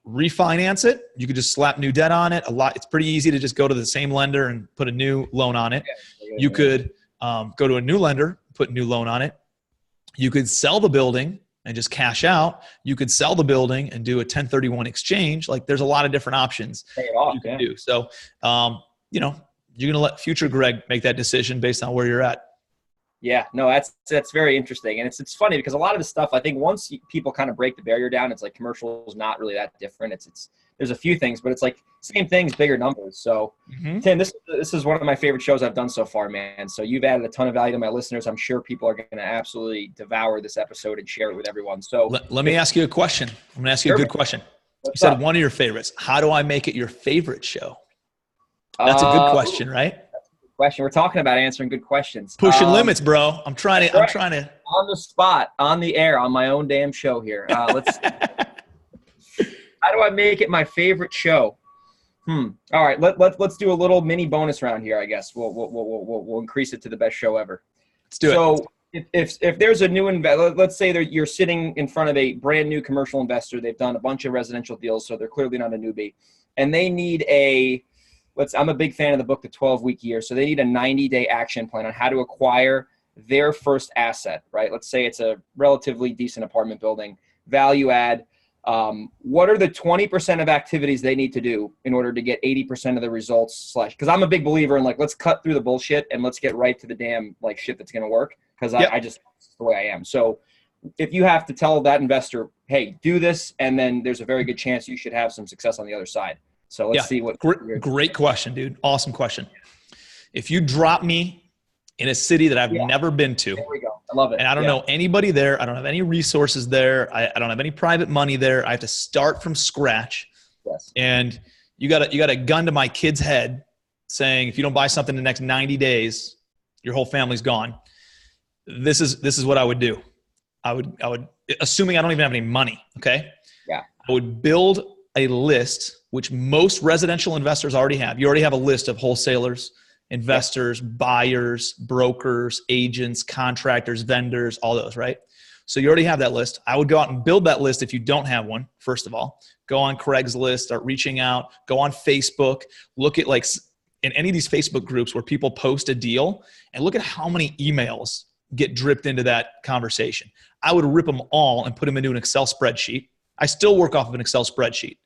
refinance it? You could just slap new debt on it. It's pretty easy to just go to the same lender and put a new loan on it. You could go to a new lender, put a new loan on it. You could sell the building and just cash out. You could sell the building and do a 1031 exchange. Like, there's a lot of different options you can do. So, you're going to let future Greg make that decision based on where you're at. Yeah, no, that's very interesting. And it's funny because a lot of the stuff, I think once people kind of break the barrier down, it's like commercial is not really that different. There's a few things, but it's like same things, bigger numbers. So Tim, this is one of my favorite shows I've done so far, man. So you've added a ton of value to my listeners. I'm sure people are going to absolutely devour this episode and share it with everyone. So let me ask you a question. I'm going to ask you a good question. You said one of your favorites. How do I make it your favorite show? That's a good question, right? Question. We're talking about answering good questions. Pushing limits, bro. I'm trying to on the spot, on the air, on my own damn show here. Let's. How do I make it my favorite show? All right, let's do a little mini bonus round here. I guess we'll increase it to the best show ever. Let's do it. So if there's a new investor, let's say that you're sitting in front of a brand new commercial investor. They've done a bunch of residential deals, so they're clearly not a newbie, and they need I'm a big fan of the book, The 12-Week Year. So they need a 90-day action plan on how to acquire their first asset, right? Let's say it's a relatively decent apartment building, value add. What are the 20% of activities they need to do in order to get 80% of the results because I'm a big believer in let's cut through the bullshit and let's get right to the damn shit that's going to work. Cause I just, that's the way I am. So if you have to tell that investor, hey, do this, and then there's a very good chance you should have some success on the other side. So let's see what. Great question, dude. Awesome question. If you drop me in a city that I've never been to, there we go. I love it. And I don't know anybody there. I don't have any resources there. I don't have any private money there. I have to start from scratch. Yes. And you got a gun to my kid's head saying, if you don't buy something in the next 90 days, your whole family's gone. This is what I would do. I would, assuming I don't even have any money. Okay. Yeah. I would build a list, which most residential investors already have. You already have a list of wholesalers, investors, buyers, brokers, agents, contractors, vendors, all those, right? So you already have that list. I would go out and build that list if you don't have one, first of all. Go on Craigslist, start reaching out, go on Facebook, look at in any of these Facebook groups where people post a deal, and look at how many emails get dripped into that conversation. I would rip them all and put them into an Excel spreadsheet. I still work off of an Excel spreadsheet.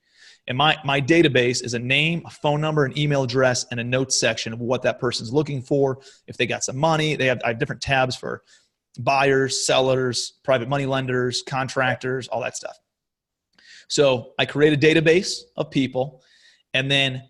And my database is a name, a phone number, an email address, and a notes section of what that person's looking for. If they got some money, I have different tabs for buyers, sellers, private money lenders, contractors, all that stuff. So I create a database of people. And then,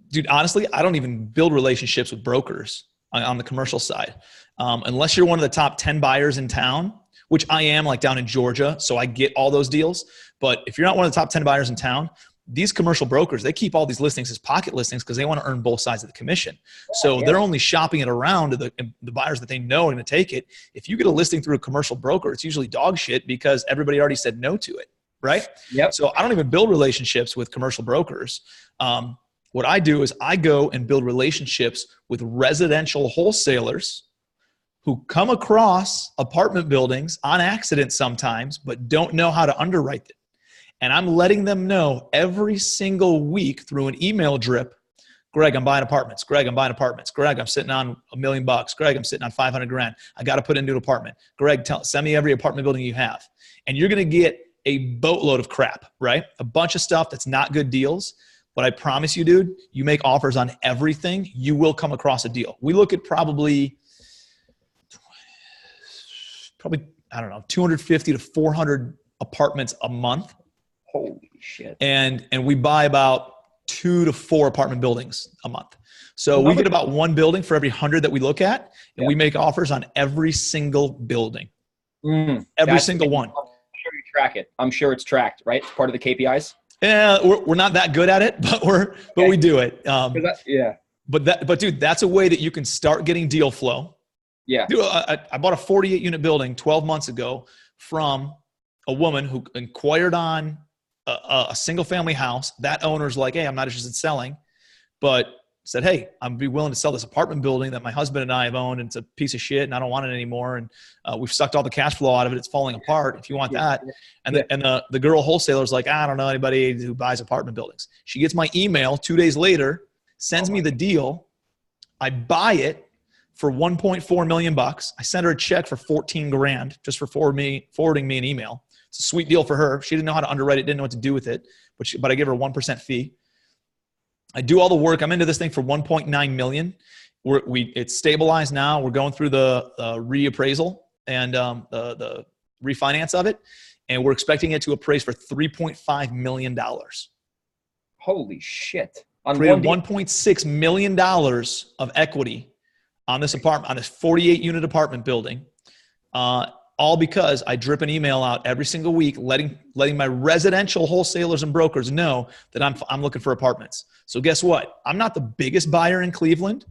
dude, honestly, I don't even build relationships with brokers on the commercial side. Unless you're one of the top 10 buyers in town, which I am, down in Georgia, so I get all those deals. But if you're not one of the top 10 buyers in town, these commercial brokers, they keep all these listings as pocket listings because they want to earn both sides of the commission. So they're only shopping it around to the buyers that they know are going to take it. If you get a listing through a commercial broker, it's usually dog shit because everybody already said no to it, right? Yep. So I don't even build relationships with commercial brokers. What I do is I go and build relationships with residential wholesalers who come across apartment buildings on accident sometimes, but don't know how to underwrite it. And I'm letting them know every single week through an email drip, Greg, I'm buying apartments. Greg, I'm buying apartments. Greg, I'm sitting on $1 million. Greg, I'm sitting on 500 grand. I got to put into an apartment. Greg, send me every apartment building you have. And you're going to get a boatload of crap, right? A bunch of stuff that's not good deals. But I promise you, dude, you make offers on everything, you will come across a deal. We look at probably, I don't know, 250 to 400 apartments a month. Holy shit. And we buy about 2 to 4 apartment buildings a month. So we get about 1 building for every 100 that we look at, and we make offers on every single building. Every single one. I'm sure you track it. I'm sure it's tracked, right? It's part of the KPIs. Yeah, we're not that good at it, but we do it. Yeah. But dude, that's a way that you can start getting deal flow. Yeah. Dude, I bought a 48 unit building 12 months ago from a woman who inquired on a single family house. That owner's like, hey, I'm not interested in selling, but said, hey, I'd be willing to sell this apartment building that my husband and I have owned, and it's a piece of shit and I don't want it anymore. And we've sucked all the cash flow out of it. It's falling apart. If you want that. And the girl wholesaler's like, I don't know anybody who buys apartment buildings. She gets my email 2 days later, sends me the deal. I buy it for $1.4 million. I sent her a check for 14 grand just for forwarding me an email. It's a sweet deal for her. She didn't know how to underwrite it, didn't know what to do with it, but I give her a 1% fee. I do all the work. I'm into this thing for $1.9 million. It's stabilized now. We're going through the reappraisal and the refinance of it, and we're expecting it to appraise for $3.5 million. Holy shit! Created $1.6 million of equity on this apartment, on this 48 unit apartment building, all because I drip an email out every single week, letting my residential wholesalers and brokers know that I'm looking for apartments. So guess what? I'm not the biggest buyer in Cleveland.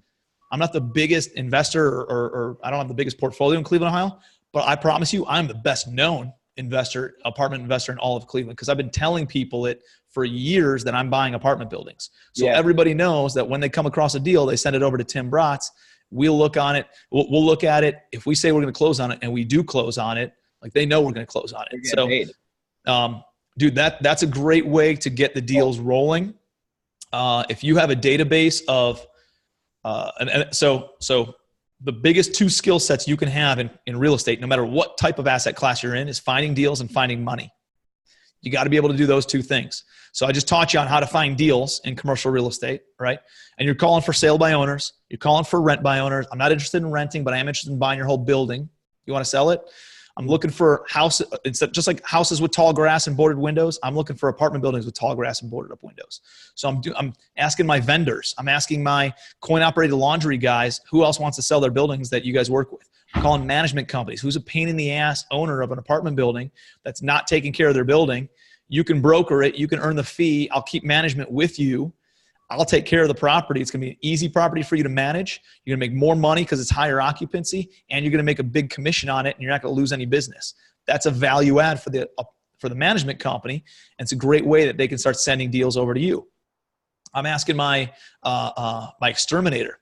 I'm not the biggest investor, or I don't have the biggest portfolio in Cleveland, Ohio, but I promise you I'm the best known apartment investor in all of Cleveland, because I've been telling people it for years that I'm buying apartment buildings. So everybody knows that when they come across a deal, they send it over to Tim Bratz. We'll look on it. We'll look at it. If we say we're going to close on it, and we do close on it, like they know we're going to close on it. So, dude, that's a great way to get the deals rolling. If you have a database of, so the biggest two skill sets you can have in real estate, no matter what type of asset class you're in, is finding deals and finding money. You got to be able to do those two things. So I just taught you on how to find deals in commercial real estate, right? And you're calling for sale by owners. You're calling for rent by owners. I'm not interested in renting, but I am interested in buying your whole building. You want to sell it? I'm looking for houses. It's just like houses with tall grass and boarded windows. I'm looking for apartment buildings with tall grass and boarded up windows. So I'm asking my vendors. I'm asking my coin-operated laundry guys, who else wants to sell their buildings that you guys work with? I'm calling management companies. Who's a pain in the ass owner of an apartment building that's not taking care of their building? You can broker it. You can earn the fee. I'll keep management with you. I'll take care of the property. It's going to be an easy property for you to manage. You're going to make more money because it's higher occupancy, and you're going to make a big commission on it, and you're not going to lose any business. That's a value add for the management company, and it's a great way that they can start sending deals over to you. I'm asking my exterminator,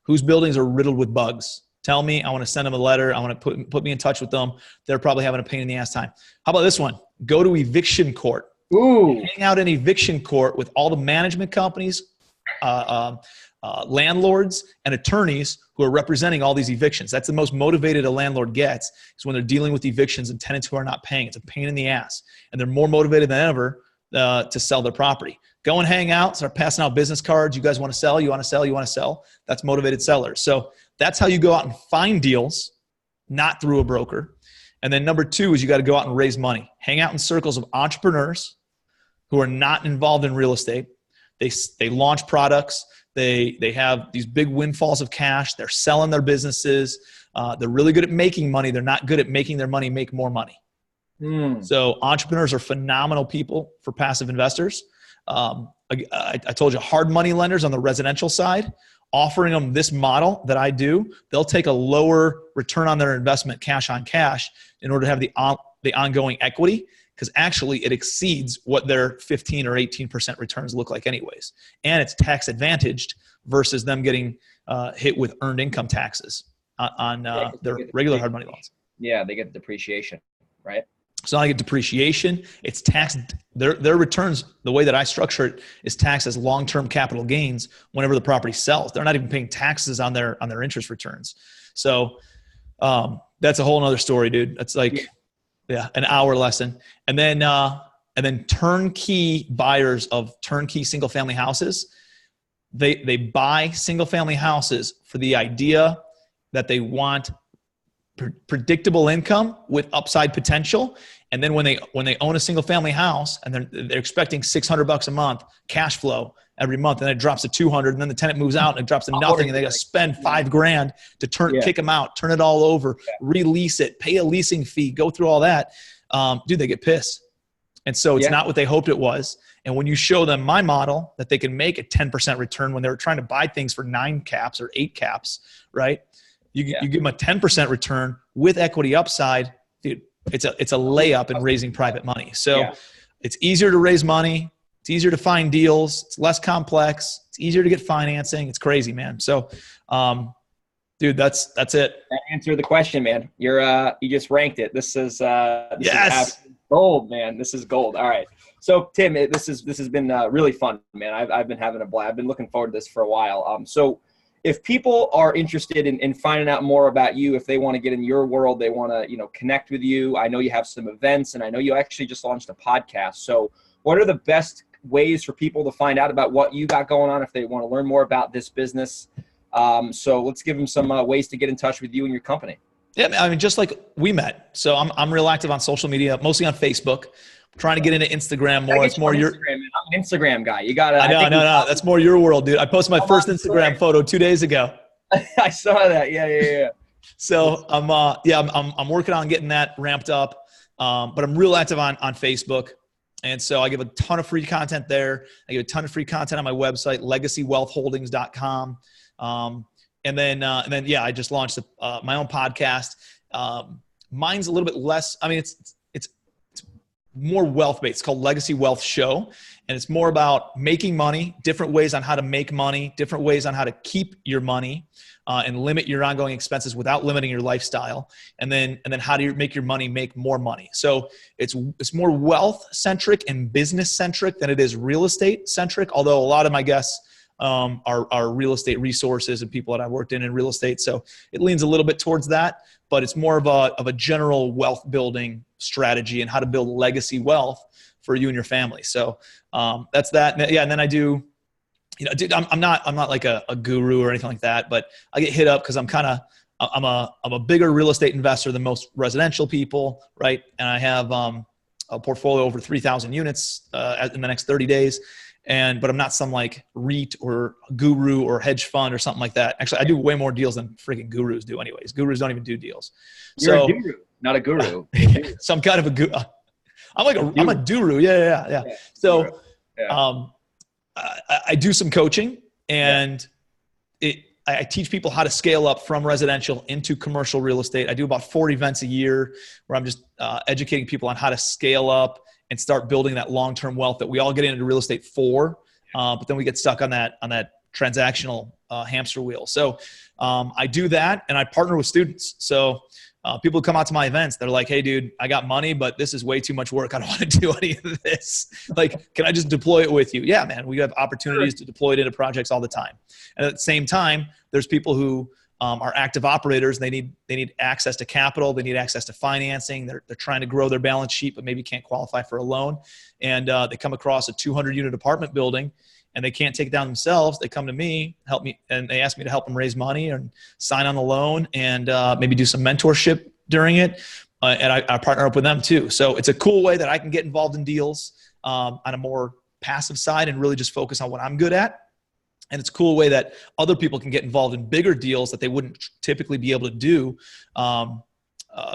whose buildings are riddled with bugs. Tell me. I want to send them a letter. I want to put me in touch with them. They're probably having a pain in the ass time. How about this one? Go to eviction court. Ooh. Hang out in eviction court with all the management companies, landlords, and attorneys who are representing all these evictions. That's the most motivated a landlord gets, is when they're dealing with evictions and tenants who are not paying. It's a pain in the ass. And they're more motivated than ever to sell their property. Go and hang out, start passing out business cards. You guys want to sell? You want to sell? You want to sell? That's motivated sellers. So that's how you go out and find deals, not through a broker. And then number two is you got to go out and raise money. Hang out in circles of entrepreneurs who are not involved in real estate. They launch products. They have these big windfalls of cash. They're selling their businesses. They're really good at making money. They're not good at making their money make more money. So entrepreneurs are phenomenal people for passive investors. I told you, hard money lenders on the residential side, offering them this model that I do, they'll take a lower return on their investment, cash on cash, in order to have the ongoing equity, because actually it exceeds what their 15 or 18% returns look like anyways. And it's tax advantaged versus them getting hit with earned income taxes on their regular hard money loans. Yeah, they get depreciation, right? So I get depreciation. It's taxed. Their returns, the way that I structure it, is taxed as long-term capital gains whenever the property sells. They're not even paying taxes on their interest returns. So that's a whole nother story, dude. That's like, an hour lesson. And then turnkey buyers of turnkey single-family houses, they buy single-family houses for the idea that they want predictable income with upside potential. And then when they own a single family house and they're expecting $600 a month cash flow every month, and then it drops to 200, and then the tenant moves out and it drops to nothing, and they got to spend $5,000 to kick them out, turn it all over, release it, pay a leasing fee, go through all that. Dude, they get pissed. And so it's not what they hoped it was. And when you show them my model that they can make a 10% return when they're trying to buy things for 9 caps or 8 caps, right? You give them a 10% return with equity upside, dude, it's a layup in raising private money. So it's easier to raise money. It's easier to find deals. It's less complex. It's easier to get financing. It's crazy, man. So, dude, that's it. That answered the question, man. You just ranked it. This is gold, man. This is gold. All right. So Tim, this has been really fun, man. I've been having a blast. I've been looking forward to this for a while. So if people are interested in finding out more about you, if they want to get in your world, they want to, connect with you. I know you have some events, and I know you actually just launched a podcast. So what are the best ways for people to find out about what you got going on if they want to learn more about this business? So let's give them some ways to get in touch with you and your company. Yeah, I mean, just like we met. So I'm real active on social media, mostly on Facebook. I'm trying to get into Instagram more. It's more your. I'm an Instagram guy. You got to. No. That's more your world, dude. I posted my first Instagram photo 2 days ago. I saw that. Yeah. So I'm working on getting that ramped up. But I'm real active on Facebook. And so I give a ton of free content there. I give a ton of free content on my website, legacywealthholdings.com. And then I just launched my own podcast. Mine's a little bit less. I mean, it's more wealth based. It's called Legacy Wealth Show. And it's more about making money, different ways on how to make money, different ways on how to keep your money, and limit your ongoing expenses without limiting your lifestyle. And then how do you make your money make more money? So it's more wealth centric and business centric than it is real estate centric. Although a lot of my guests are real estate resources and people that I've worked in real estate. So it leans a little bit towards that, but it's more of a general wealth building strategy and how to build legacy wealth for you and your family. So that's that. Yeah. And then I do, dude, I'm not like a guru or anything like that, but I get hit up because I'm a bigger real estate investor than most residential people. Right. And I have a portfolio over 3,000 units in the next 30 days. But I'm not some like REIT or guru or hedge fund or something like that. Actually, I do way more deals than freaking gurus do anyways. Gurus don't even do deals. You're a guru, not a guru. So I'm kind of a guru. I'm a guru. Yeah. So I do some coaching, and I teach people how to scale up from residential into commercial real estate. I do about 4 events a year where I'm just educating people on how to scale up and start building that long-term wealth that we all get into real estate for, but then we get stuck on that transactional hamster wheel. So I do that, and I partner with students. So people come out to my events. They're like, "Hey, dude, I got money, but this is way too much work. I don't want to do any of this. Like, can I just deploy it with you?" Yeah, man. We have opportunities to deploy it into projects all the time. And at the same time, there's people who are active operators. They need access to capital. They need access to financing. They're trying to grow their balance sheet, but maybe can't qualify for a loan. And they come across a 200-unit apartment building, and they can't take it down themselves. They come to me, help me, and they ask me to help them raise money and sign on the loan, and maybe do some mentorship during it. And I partner up with them too. So it's a cool way that I can get involved in deals on a more passive side and really just focus on what I'm good at. And it's a cool way that other people can get involved in bigger deals that they wouldn't typically be able to do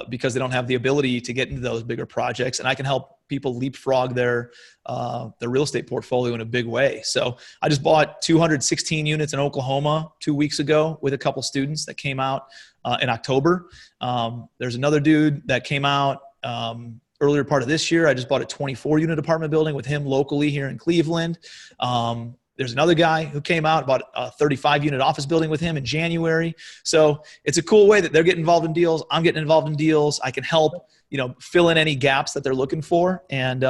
because they don't have the ability to get into those bigger projects. And I can help people leapfrog their real estate portfolio in a big way. So I just bought 216 units in Oklahoma 2 weeks ago with a couple students that came out in October. There's another dude that came out earlier part of this year. I just bought a 24-unit apartment building with him locally here in Cleveland. There's another guy who came out, bought a 35-unit office building with him in January. So it's a cool way that they're getting involved in deals. I'm getting involved in deals. I can help, fill in any gaps that they're looking for. And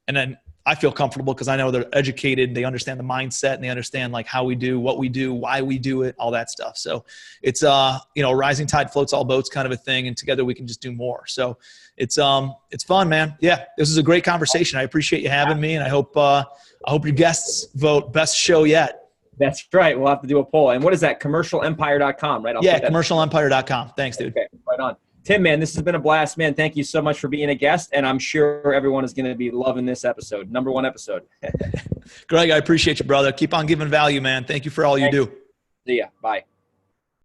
then I feel comfortable because I know they're educated. They understand the mindset, and they understand like how we do, what we do, why we do it, all that stuff. So it's, rising tide floats all boats kind of a thing. And together we can just do more. So it's fun, man. Yeah. This is a great conversation. I appreciate you having me, and I hope your guests vote best show yet. That's right. We'll have to do a poll. And what is that? Commercialempire.com, right? Commercialempire.com. Thanks, dude. Okay, right on. Tim, man, this has been a blast, man. Thank you so much for being a guest. And I'm sure everyone is going to be loving this episode. Number 1 episode. Greg, I appreciate you, brother. Keep on giving value, man. Thank you for all you do. See ya. Bye.